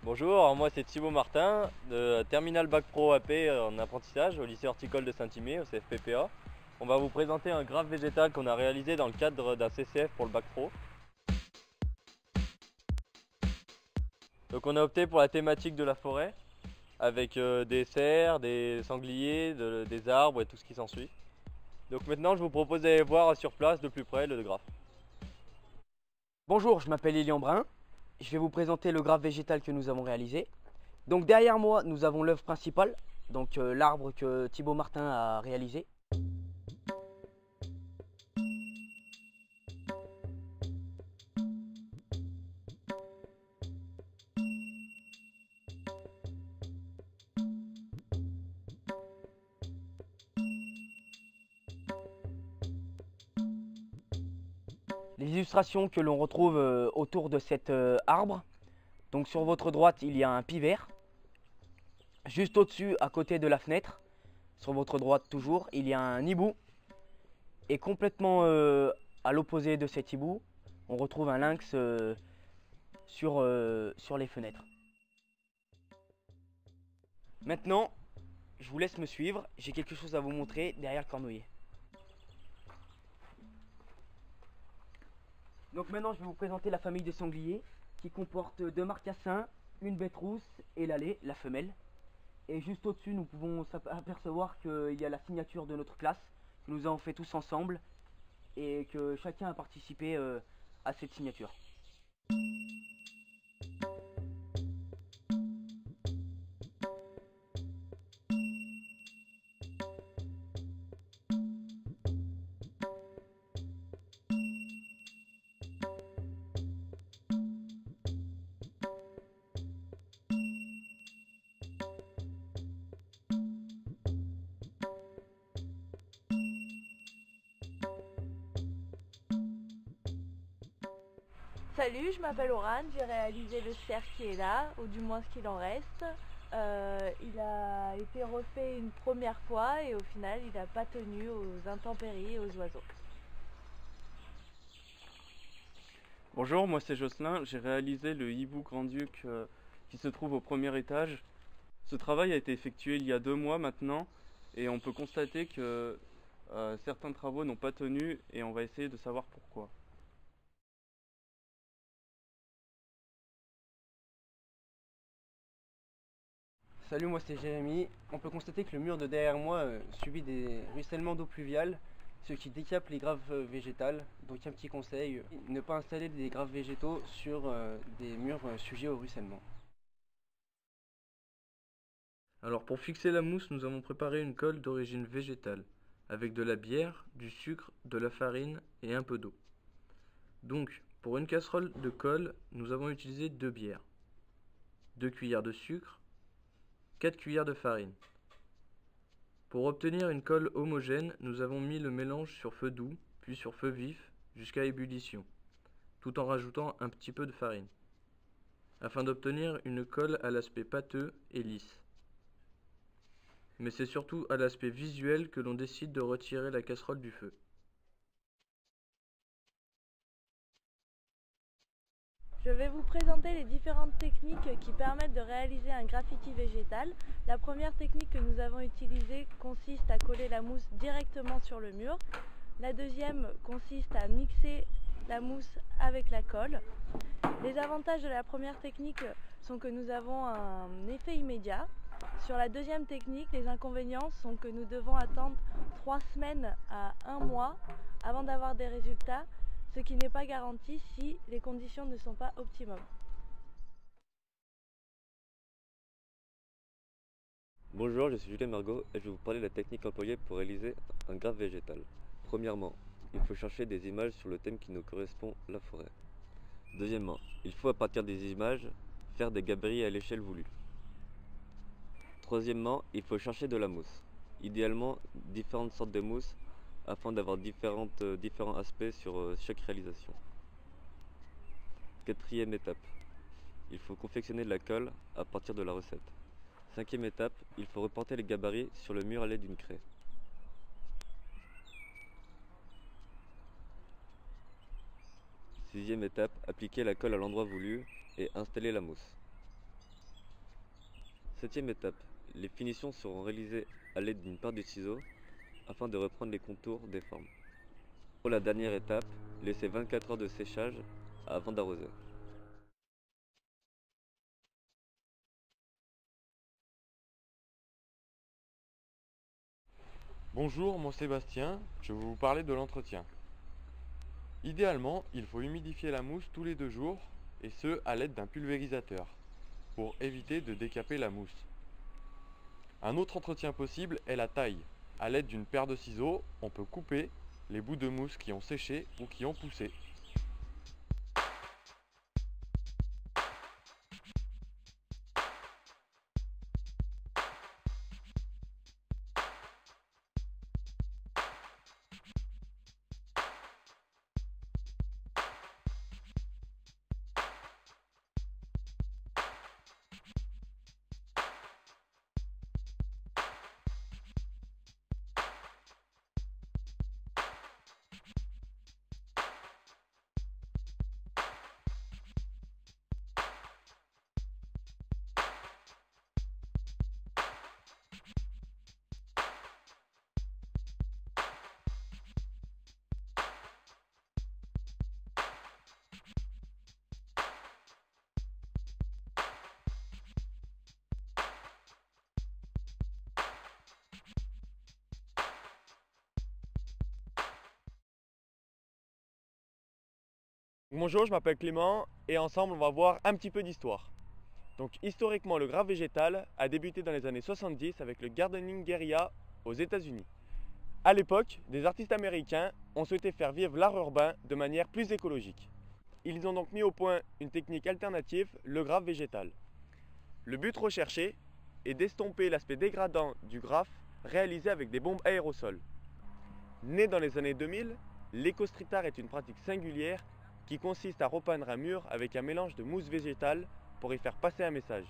Bonjour, alors moi c'est Thibaut Martin de Terminal Bac Pro AP en apprentissage au lycée horticole de Saint-Imier au CFPPA. On va vous présenter un graphe végétal qu'on a réalisé dans le cadre d'un CCF pour le Bac Pro. Donc on a opté pour la thématique de la forêt avec des cerfs, des sangliers, des arbres et tout ce qui s'ensuit. Donc maintenant je vous propose d'aller voir sur place de plus près le graphe. Bonjour, je m'appelle Élian Brun. Je vais vous présenter le graphe végétal que nous avons réalisé. Donc derrière moi, nous avons l'œuvre principale, donc l'arbre que Thibaut Martin a réalisé. Les illustrations que l'on retrouve autour de cet arbre. Donc sur votre droite, il y a un pivert. Juste au-dessus, à côté de la fenêtre, sur votre droite toujours, il y a un hibou. Et complètement à l'opposé de cet hibou, on retrouve un lynx sur les fenêtres. Maintenant, je vous laisse me suivre, j'ai quelque chose à vous montrer derrière le cornouiller. Donc maintenant, je vais vous présenter la famille des sangliers qui comporte deux marcassins, une bête rousse et l'allée, la femelle. Et juste au-dessus, nous pouvons apercevoir qu'il y a la signature de notre classe que nous avons fait tous ensemble et que chacun a participé à cette signature. Salut, je m'appelle Aurane, j'ai réalisé le cerf qui est là, ou du moins ce qu'il en reste. Il a été refait une première fois et au final il n'a pas tenu aux intempéries et aux oiseaux. Bonjour, moi c'est Jocelyn, j'ai réalisé le hibou grand-duc qui se trouve au premier étage. Ce travail a été effectué il y a 2 mois maintenant et on peut constater que certains travaux n'ont pas tenu et on va essayer de savoir pourquoi. Salut, moi c'est Jérémy. On peut constater que le mur de derrière moi subit des ruissellements d'eau pluviale, ce qui décape les grappes végétales. Donc un petit conseil, ne pas installer des grappes végétaux sur des murs sujets au ruissellement. Alors pour fixer la mousse, nous avons préparé une colle d'origine végétale avec de la bière, du sucre, de la farine et un peu d'eau. Donc pour une casserole de colle, nous avons utilisé 2 bières, 2 cuillères de sucre, 4 cuillères de farine. Pour obtenir une colle homogène, nous avons mis le mélange sur feu doux, puis sur feu vif, jusqu'à ébullition, tout en rajoutant un petit peu de farine, afin d'obtenir une colle à l'aspect pâteux et lisse. Mais c'est surtout à l'aspect visuel que l'on décide de retirer la casserole du feu. Je vais vous présenter les différentes techniques qui permettent de réaliser un graffiti végétal. La première technique que nous avons utilisée consiste à coller la mousse directement sur le mur. La deuxième consiste à mixer la mousse avec la colle. Les avantages de la première technique sont que nous avons un effet immédiat. Sur la deuxième technique, les inconvénients sont que nous devons attendre 3 semaines à 1 mois avant d'avoir des résultats, ce qui n'est pas garanti si les conditions ne sont pas optimum. Bonjour, je suis Julien Margot et je vais vous parler de la technique employée pour réaliser un graphe végétal. Premièrement, il faut chercher des images sur le thème qui nous correspond, la forêt. Deuxièmement, il faut à partir des images faire des gabarits à l'échelle voulue. Troisièmement, il faut chercher de la mousse. Idéalement, différentes sortes de mousse afin d'avoir différents aspects sur chaque réalisation. Quatrième étape, il faut confectionner de la colle à partir de la recette. Cinquième étape, il faut reporter les gabarits sur le mur à l'aide d'une craie. Sixième étape, appliquer la colle à l'endroit voulu et installer la mousse. Septième étape, les finitions seront réalisées à l'aide d'une paire de ciseaux afin de reprendre les contours des formes. Pour la dernière étape, laissez 24 heures de séchage avant d'arroser. Bonjour, moi Sébastien, je vais vous parler de l'entretien. Idéalement, il faut humidifier la mousse tous les 2 jours, et ce à l'aide d'un pulvérisateur, pour éviter de décaper la mousse. Un autre entretien possible est la taille. À l'aide d'une paire de ciseaux, on peut couper les bouts de mousse qui ont séché ou qui ont poussé. Bonjour, je m'appelle Clément et ensemble on va voir un petit peu d'histoire. Donc historiquement le graphe végétal a débuté dans les années 70 avec le gardening guérilla aux États-Unis. A l'époque, des artistes américains ont souhaité faire vivre l'art urbain de manière plus écologique. Ils ont donc mis au point une technique alternative, le graphe végétal. Le but recherché est d'estomper l'aspect dégradant du graphe réalisé avec des bombes aérosols. Né dans les années 2000, l'éco-street art est une pratique singulière qui consiste à repeindre un mur avec un mélange de mousse végétale pour y faire passer un message.